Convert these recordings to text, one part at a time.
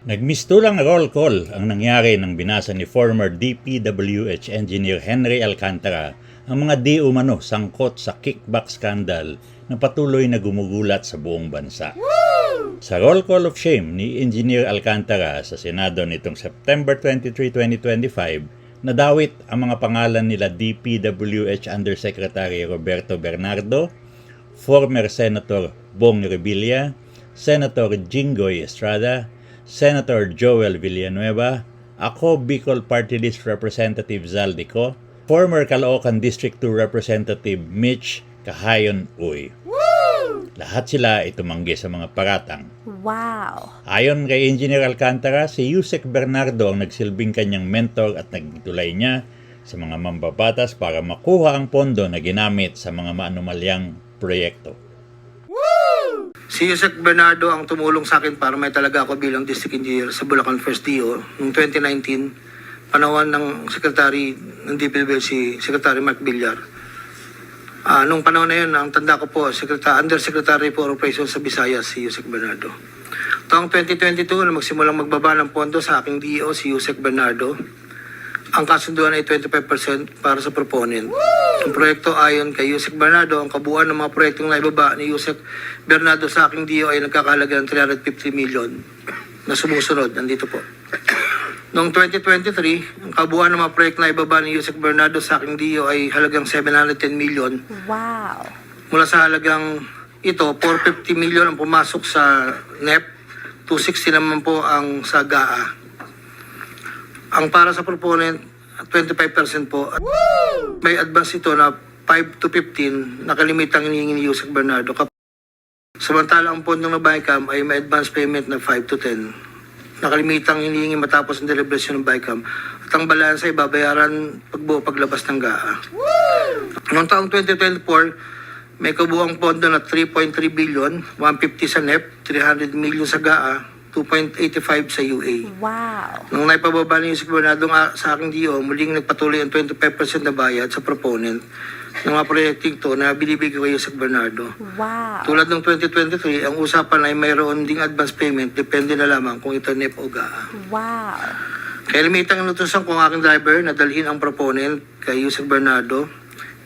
Nagmistulang roll call ang nangyari nang binasa ni former DPWH engineer Henry Alcantara ang mga di umano sangkot sa kickback scandal na patuloy na gumugulat sa buong bansa. Sa roll call of shame ni Engineer Alcantara sa Senado nitong September 23, 2025, nadawit ang mga pangalan nila DPWH Undersecretary Roberto Bernardo, former Senator Bong Revilla, Senator Jinggoy Estrada, Senator Joel Villanueva, ako Bicol Party List Representative Zaldico, former Caloocan District 2 Representative Mitch Kahayon Uy. Lahat sila ay tumanggi sa mga paratang. Wow! Ayon kay Engineer Alcantara, si Yusek Bernardo ang nagsilbing kanyang mentor at nagtulay niya sa mga mambabatas para makuha ang pondo na ginamit sa mga maanumalyang proyekto. Si Yusek Bernardo ang tumulong sa akin para may talaga ako bilang district engineer sa Bulacan First DO noong 2019, panahon ng Secretary ng DPWH si Secretary Mark Villar. Nung panahon na yun, ang tanda ko po, Undersecretary for Operations sa Visayas, si Yusek Bernardo. Taong 2022, na magsimulang magbaba ng pondo sa aking DO, si Yusek Bernardo, ang kasunduan ay 25% para sa proponent. Ang proyekto ayon kay Yusek Bernardo, ang kabuuan ng mga proyektong naibaba ni Yusek Bernardo sa aking DO ay nagkakahalaga ng 350 million na sumusunod. Nandito po. Noong 2023, ang kabuuan ng mga proyekto na ibaba ni Yusek Bernardo sa aking DO ay halagang 710 million. Wow! Mula sa halagang ito, 450 million ang pumasok sa NEP, 260 naman po ang sa GAA. Ang para sa proponent, 25% po. May advance ito na 5 to 15 na kalimitang hinihingi ni Yusek Bernardo. Samantala ang pondo ng BICAM ay may advance payment na 5 to 10 na kalimitang hinihingi matapos ang deliberasyon ng BICAM. At ang balansa ay babayaran paglabas ng GAA. Noong taong 2024, may kabuang pondo na 3.3 billion, 150 sa NEP, 300 million sa GAA, 2.85 sa UA. Wow! Nung naipababa ni Yusek Bernardo sa aking DO, muling nagpatuloy ang 25% na bayad sa proponent ng mga proyekting to na binibigay kay Yusek Bernardo. Wow! Tulad ng 2023, ang usapan ay mayroon ding advance payment, depende na lamang kung ito NEP o GAA. Wow! Kaya limitang inutusan ko ang aking driver na dalhin ang proponent kay Yusek Bernardo,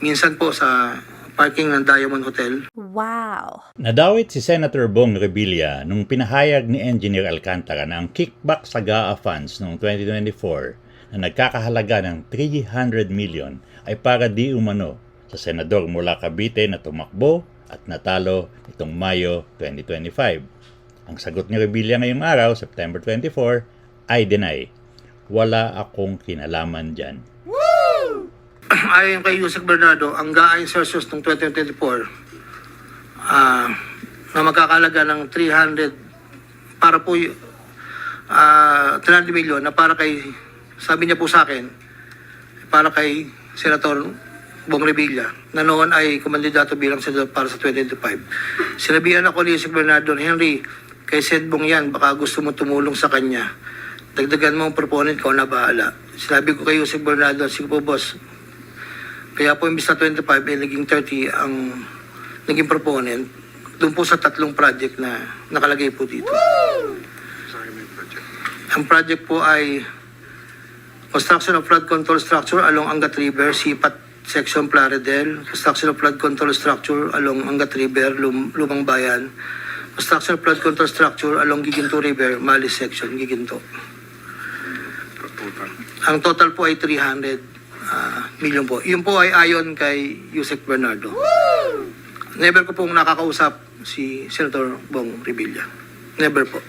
minsan po sa parking ng Diamond Hotel. Wow! Nadawit si Senator Bong Revilla nung pinahayag ni Engineer Alcantara na ang kickback sa GAA funds noong 2024 na nagkakahalaga ng 300 million ay para di umano sa senador mula Cavite na tumakbo at natalo nitong Mayo 2025. Ang sagot ni Revilla ngayong araw, September 24, ay deny. Wala akong kinalaman dyan. Ayon kay Yusek Bernardo, ang GAA insertions ng 2024 na magkakalaga ng 300 para po 300 million na para kay, sabi niya po sa akin, para kay Senator Bong Revilla na noon ay kumandidato bilang senador para sa 2025. Sinabihan ako ni Yusek Bernardo, Henry, kay Sed Bong yan, baka gusto mo tumulong sa kanya. Dagdagan mo ang proponent ko na bahala. Sinabi ko kay Yusek Bernardo, sige po boss, kaya po imbis na 25 ay naging 30 ang naging proponent doon po sa 3 project na nakalagay po dito. Ang project po ay construction of flood control structure along Angat River, Sipat Section Plaridel, construction of flood control structure along Angat River, Lumang Bayan, construction of flood control structure along Giginto River, Malis Section, Giginto. Ang total po ay 300 million po. Yun po ay ayon kay Yusek Bernardo. Never ko pong nakakausap si Senator Bong Revilla. Never po.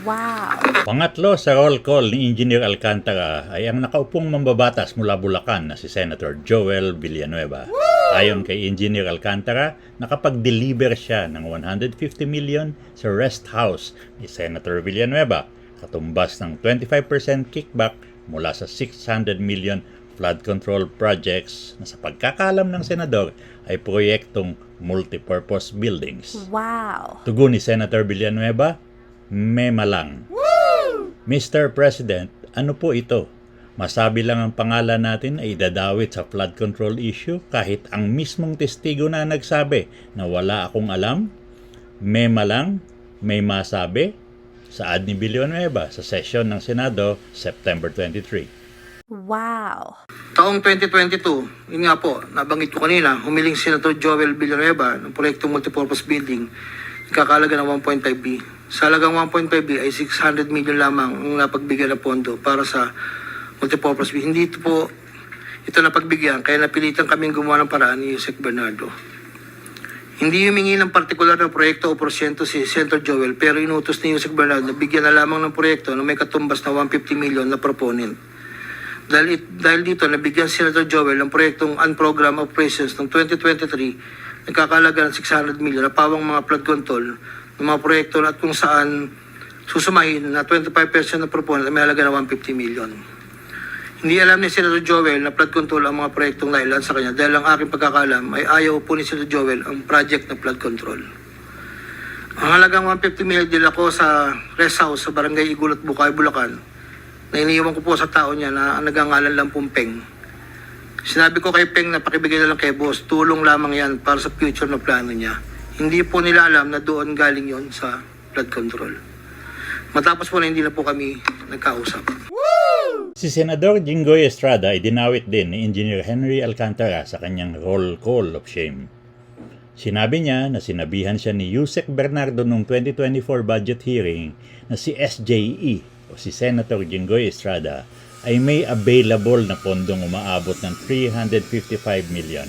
Wow! Pangatlo sa roll call ni Engineer Alcantara ay ang nakaupong mambabatas mula Bulacan na si Senator Joel Villanueva. Ayon kay Engineer Alcantara, nakapag-deliver siya ng 150 million sa rest house ni Senator Villanueva, katumbas ng 25% kickback mula sa 600 million flood control projects na sa pagkakalam ng senador ay proyektong multipurpose buildings. Wow! Tugon ni Senator Villanueva, mema lang. Mr. President, ano po ito? Masabi lang ang pangalan natin ay idadawit sa flood control issue kahit ang mismong testigo na nagsabi na wala akong alam? Mema lang? May masabi? Saad ni Villanueva sa sesyon ng Senado September 23. Wow. Taong 2022, yun nga po, nabanggit ko kanina, humiling si Senator Joel Villanueva ng proyektong multipurpose building, kakalaga ng 1.5B. Sa halagang 1.5B ay 600 million lamang ang napagbigyan na pondo para sa multipurpose building. Hindi ito napagbigyan, kaya napilitan kaming gumawa ng paraan ni Yusek Bernardo. Hindi humingi ng partikular na proyekto o porsyento si Senator Joel, pero inutos ni Yusek Bernardo na bigyan na lamang ng proyekto na may katumbas na 150 million na proponent. Dahil dito, nabigyan si Senator Joel ng proyektong Unprogrammed Operations ng 2023 nagkakalaga ng 600 million na pawang mga flood control ng mga proyekto at kung saan susumahin na 25% na proponent ay may halaga na 150 million. Hindi alam ni Senator Joel na flood control ang mga proyektong nailan sa kanya dahil ang aking pagkakalam ay ayaw po ni Senator Joel ang project na flood control. Ang halagang 150 million din ako sa rest house sa Barangay Igulat, Bukay, Bulacan na iniiwan ko po sa tao niya na ang nagangalan lang pong Peng. Sinabi ko kay Peng na pakibigay na lang kay boss, tulong lamang yan para sa future na plano niya. Hindi po nila alam na doon galing yon sa flood control. Matapos po na hindi na po kami nagkausap. Si Senador Jinggoy Estrada ay dinawit din ni Engineer Henry Alcantara sa kanyang roll call of shame. Sinabi niya na sinabihan siya ni Yusek Bernardo noong 2024 budget hearing na si SJE o si Senator Jinggoy Estrada ay may available na pondong umaabot ng 355 million.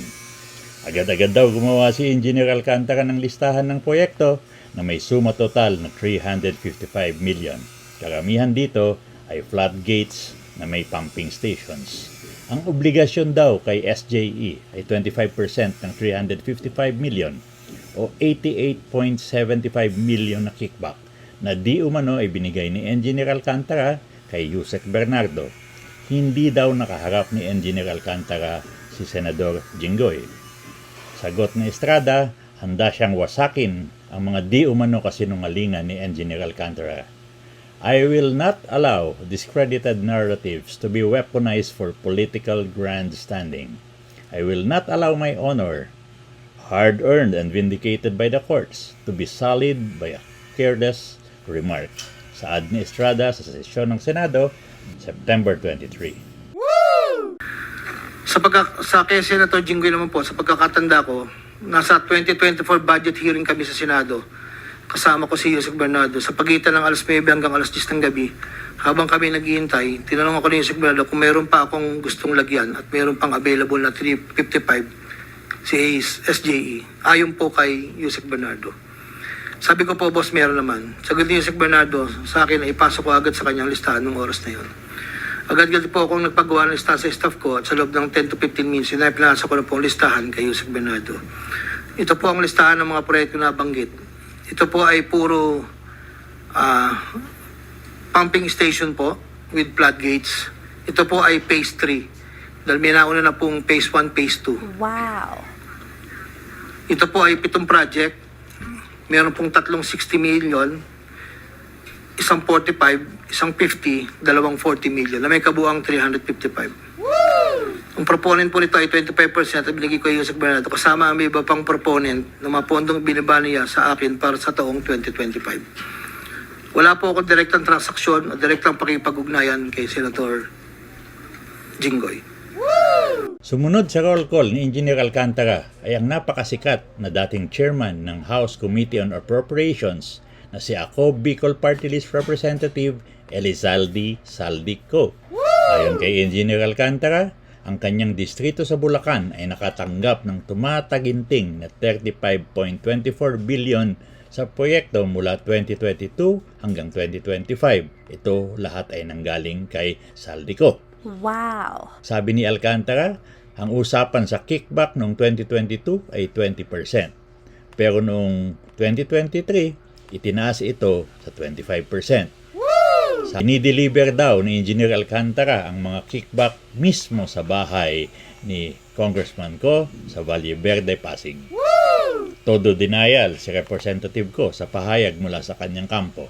Agad-agad daw gumawa si Engineer Alcantara ng listahan ng proyekto na may suma total na 355 million. Karamihan dito ay floodgates na may pumping stations. Ang obligasyon daw kay SJE ay 25% ng 355 million o 88.75 million na kickback na di umano ay binigay ni Engineer Alcantara kay Yusek Bernardo. Hindi daw nakaharap ni Engineer Alcantara si Senador Jinggoy. Sagot ni Estrada, handa siyang wasakin ang mga di umano kasinungalingan ni Engineer Alcantara. I will not allow discredited narratives to be weaponized for political grandstanding. I will not allow my honor, hard-earned and vindicated by the courts, to be sullied by a careless remark. Saad ni Estrada sa sesyon ng Senado, September 23. Sa kay Senator Jinggoy naman po, sa pagkakatanda ko, nasa 2024 budget hearing kami sa Senado. Kasama ko si Yusek Bernardo sa pagitan ng alas 9 hanggang alas 10 ng gabi. Habang kami naghihintay, tinanong ako ni Yusek Bernardo kung meron pa akong gustong lagyan at meron pang available na 355 si SJE. Ayon po kay Yusek Bernardo. Sabi ko po, boss, meron naman. Sagot ni Yusek Bernardo sa akin ay ipasok ko agad sa kanyang listahan ng oras na yun. Agad-agad po akong nagpagawa ng listahan sa staff ko at sa loob ng 10 to 15 minutes, pinasa ko na po ang listahan kay Yusek Bernardo. Ito po ang listahan ng mga proyekto na banggit. Ito po ay puro pumping station po with floodgates. Ito po ay phase 3. Dahil may nauna na pong phase 1, phase 2. Wow. Ito po ay 7 project. Meron pong 360 million, isang 45, isang 50, dalawang 40 million na may kabuang 355. Ang proponent po nito ay 25% at binigay ko yung Yusek Bernardo kasama ang may iba pang proponent ng mga pondong binaba niya sa akin para sa taong 2025. Wala po akong direktang transaksyon o direktang pakipag-ugnayan kay Senator Jinggoy. Sumunod sa roll call ni Engineer Alcantara ay ang napakasikat na dating chairman ng House Committee on Appropriations na si Ako Bicol Party List Representative Elizalde Saldico. Ayon kay Engineer Alcantara, ang kanyang distrito sa Bulacan ay nakatanggap ng tumataginting na 35.24 billion sa proyekto mula 2022 hanggang 2025. Ito lahat ay nanggaling kay Saldico. Wow. Sabi ni Alcantara, ang usapan sa kickback noong 2022 ay 20%. Pero noong 2023, itinaas ito sa 25%. Dinideliver daw ni Engineer Alcantara ang mga kickback mismo sa bahay ni Congressman ko sa Valle Verde, Pasig. Todo denial si representative ko sa pahayag mula sa kanyang kampo.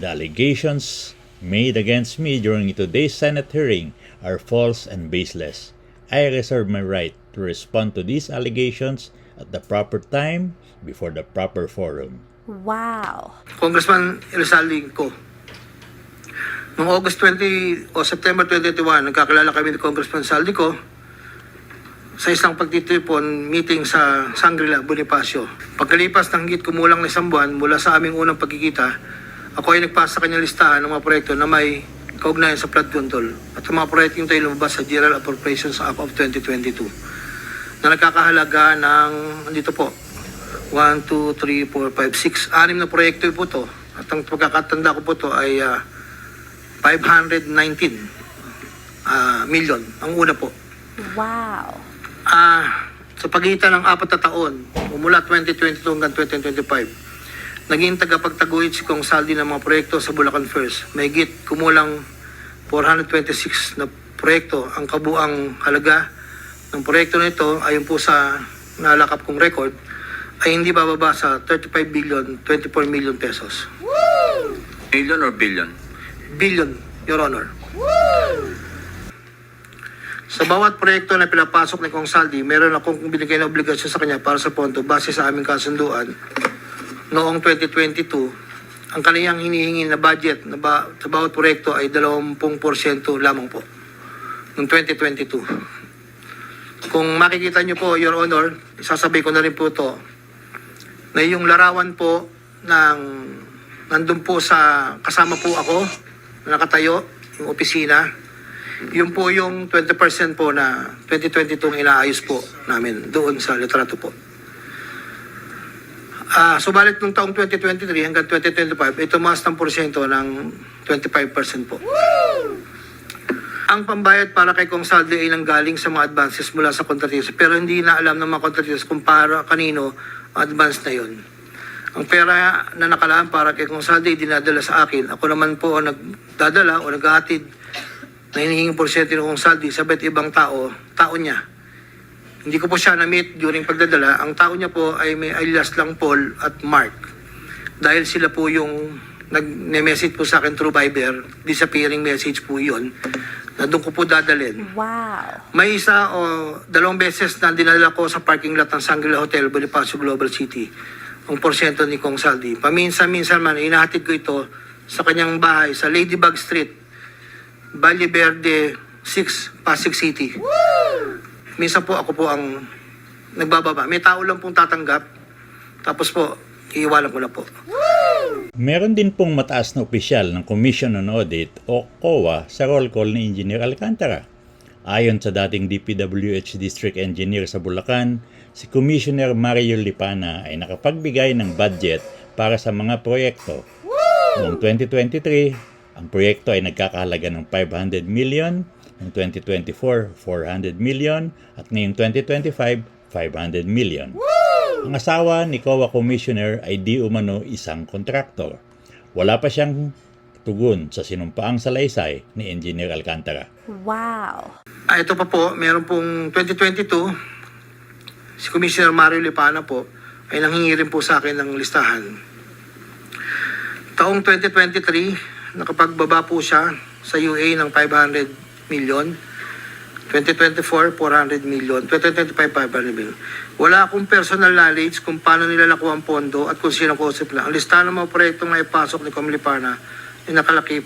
The allegations made against me during today's Senate hearing are false and baseless. I reserve my right to respond to these allegations at the proper time before the proper forum. Wow. Congressman Elsaldi ko. Noong August 20 o September 2021, nagkakilala kami ni Congressman Saldico sa isang pagtitipon meeting sa Shangri-La, Bonifacio. Pagkalipas ng higit kumulang na isang buwan mula sa aming unang pagkikita, ako ay nagpasa sa kanyang listahan ng mga proyekto na may kaugnayan sa flood control at ang mga proyekto yung tayo lumabas sa General Appropriations Act of 2022 na nagkakahalaga ng, andito po, 1, 2, 3, 4, 5, 6, 6 na proyekto po to. At ang pagkakatanda ko po to ay 519 million. Ang una po. Wow. Sa pagitan ng 4 na taon, mula 2022 hanggang 2025, naging tagapagtaguyod si Kong Saldi ng mga proyekto sa Bulacan First. Mahigit kumulang 426 na proyekto. Ang kabuang halaga ng proyekto na ito, ayon po sa nalakap kong record, ay hindi bababa sa 35 billion, 24 million pesos. Million or billion? Billion, Your Honor. Sa bawat proyekto na pinapasok ni Kong Saldi, meron akong binigay na obligasyon sa kanya para sa pondo base sa aming kasunduan. Noong 2022, ang kaniyang hinihingi na budget sa bawat proyekto ay 20% lamang po. Noong 2022. Kung makikita niyo po, Your Honor, isasabay ko na rin po ito, na yung larawan po ng nandun po sa kasama po ako na nakatayo, yung opisina, yun po yung 20% po na 2022 inaayos po namin doon sa litrato po. Subalit nung taong 2023 hanggang 2025, ito mas ng porsyento ng 25% po. Ang pambayad para kay Kong Saldi ay nanggaling sa mga advances mula sa kontratista, pero hindi na alam ng mga kontratista kung para kanino advance na yun. Ang pera na nakalaan para kay Kong Saldi dinadala sa akin. Ako naman po ang nagdadala o naghahatid na hinihinging porsyento ng Kong Saldi sa iba't ibang tao niya. Hindi ko po siya na-meet during pagdadala. Ang tao niya po ay may alias lang Paul at Mark. Dahil sila po yung nag-message po sa akin through Viber, disappearing message po yun, na doon ko po dadalhin. Wow. May isa o 2 beses na dinala ko sa parking lot ng Shangri-La Hotel, Bonifacio Global City, ang porsyento ni Kong Saldi. Paminsan-minsan man, inahatid ko ito sa kanyang bahay sa Ladybug Street, Valle Verde 6, Pasig City. Minsan po ako po ang nagbababa. May tao lang pong tatanggap, tapos po, iiwanan ko na po. Meron din pong mataas na opisyal ng Commission on Audit o COA sa roll call ni Engineer Alcantara. Ayon sa dating DPWH District Engineer sa Bulacan, si Commissioner Mario Lipana ay nakapagbigay ng budget para sa mga proyekto. Noong 2023, ang proyekto ay nagkakahalaga ng 500 million, noong 2024, 400 million, at ngayong 2025, 500 million. Ang asawa ni COA Commissioner ay di umano isang kontraktor. Wala pa siyang tugon sa sinumpaang salaysay ni Engineer Alcantara. Wow. Ito pa po, meron pong 2022, si Commissioner Mario Lipana po, ay nanghingi rin po sa akin ng listahan. Taong 2023, nakapagbaba po siya sa UA ng 500 million. 2024, 400 million. 2025, 500 million. Wala akong personal knowledge kung paano nila nakuha ang pondo at kung sino kausap lang. Ang listahan ng mga proyektong naipasok ni Com Lipana ay nakalakip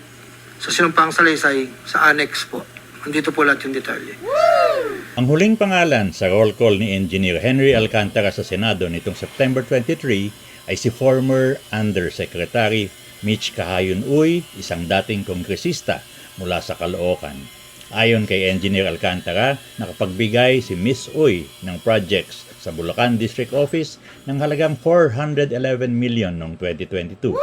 sa sinumpang salaysay sa annex po. Andito po lahat yung detalye. Ang huling pangalan sa roll call ni Engineer Henry Alcantara sa Senado nitong September 23 ay si former Undersecretary Mitch Kahayon Uy, isang dating kongresista mula sa Caloocan. Ayon kay Engineer Alcantara, nakapagbigay si Miss Uy ng projects sa Bulacan District Office ng halagang 411 million noong 2022.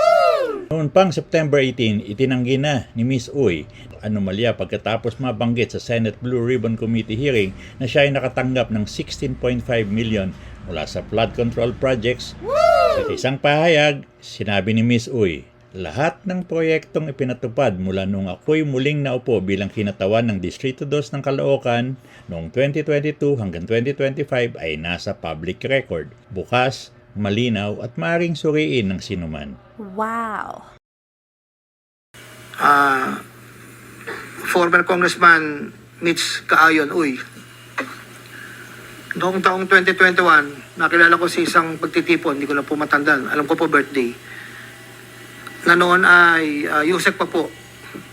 Noon pang September 18, itinanggi na ni Miss Uy anomalya pagkatapos mabanggit sa Senate Blue Ribbon Committee hearing na siya ay nakatanggap ng 16.5 million mula sa flood control projects. Sa isang pahayag, sinabi ni Miss Uy, lahat ng proyektong ipinatupad mula noong ako'y muling naupo bilang kinatawan ng Distrito 2 ng Caloocan noong 2022 hanggang 2025 ay nasa public record, bukas, malinaw at maaaring suriin ng sinuman. Wow. Former Congressman Mitch Kaayon Uy, Noong taong 2021, nakilala ko si isang pagtitipon, hindi ko na po matandaan. Alam ko po birthday. Na noon ay Yusek pa po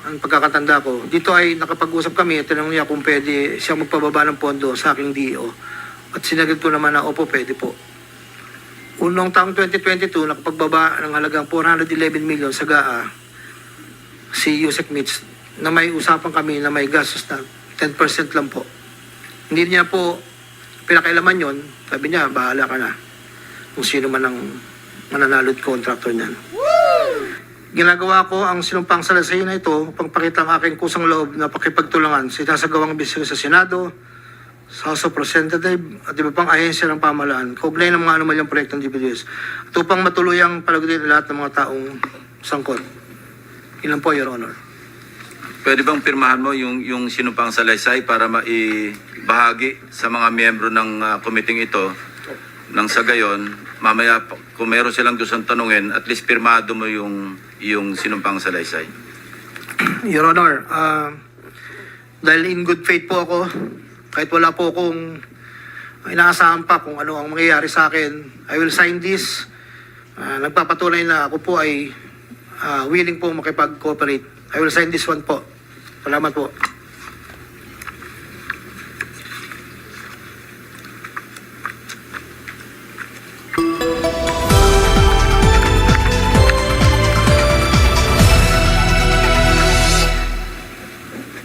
ang pagkakatanda ko. Dito ay nakapag-usap kami at tinanong niya kung pwede siya magpababa ng pondo sa aking DO. At sinagot ko naman na opo, pwede po. Unong taong 2022, nakapagbaba ng halagang 411 million sa GAA si Yusek Mitch na may usapan kami na may gastos na 10% lang po. Hindi niya po pinakailaman yon. Sabi niya, bahala ka na kung sino man ang mananalo at contractor niyan. Ginagawa ko ang sinumpang salaysay na ito upang pakita ang aking kusang loob na pakipagtulungan sinasagawang bisyo sa Senado, sa House of Representatives at iba pang ahensya ng pamahalaan kaugnay ng mga anomalyang proyekto ng DPWH at upang matuluyang palagutin lahat ng mga taong sangkot. Ilan po, Your Honor. Pwede bang pirmahan mo yung sinumpang salaysay para maibahagi sa mga miyembro ng committee ito nang sa gayon, mamaya kung meron silang gustong tanungin, at least pirmado mo yung sinumpang salaysay. Your Honor, dahil in good faith po ako, kahit wala po akong inaasahan pa kung ano ang mangyayari sa akin, I will sign this. Nagpapatunay na ako po ay willing po makipag-cooperate. I will sign this one po. Salamat po.